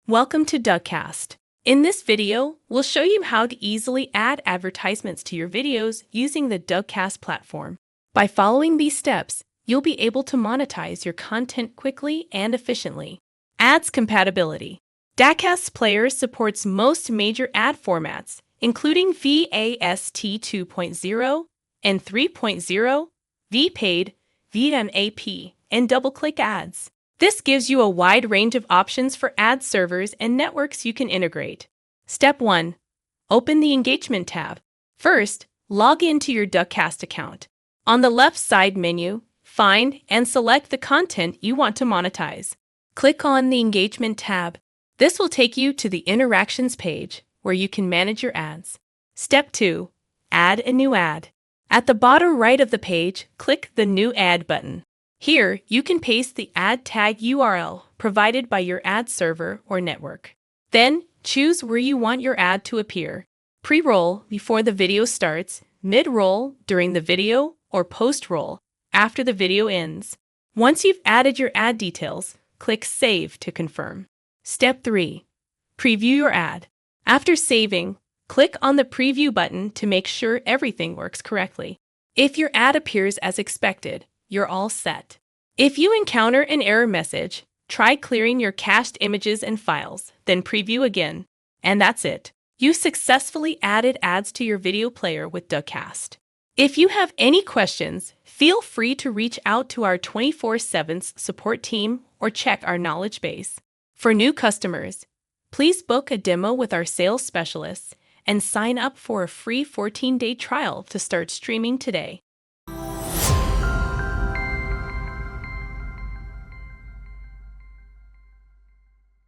Welcome to Dacast. In this video, we'll show you how to easily add advertisements to your videos using the Dacast platform. By following these steps, you'll be able to monetize your content quickly and efficiently. Ads compatibility. Dacast Player supports most major ad formats, including VAST 2.0 and 3.0, VPAID, VMAP, and double-click ads. This gives you a wide range of options for ad servers and networks you can integrate. Step 1. Open the Engagement tab. First, log into your Dacast account. On the left side menu, find and select the content you want to monetize. Click on the Engagement tab. This will take you to the Interactions page, where you can manage your ads. Step 2. Add a new ad. At the bottom right of the page, click the New Ad button. Here, you can paste the ad tag URL provided by your ad server or network. Then, choose where you want your ad to appear. Pre-roll before the video starts, mid-roll during the video, or post-roll after the video ends. Once you've added your ad details, click Save to confirm. Step 3. Preview your ad. After saving, click on the Preview button to make sure everything works correctly. If your ad appears as expected, you're all set. If you encounter an error message, try clearing your cached images and files, then preview again. And that's it. You successfully added ads to your video player with Dacast. If you have any questions, feel free to reach out to our 24/7 support team or check our knowledge base. For new customers, please book a demo with our sales specialists and sign up for a free 14-day trial to start streaming today.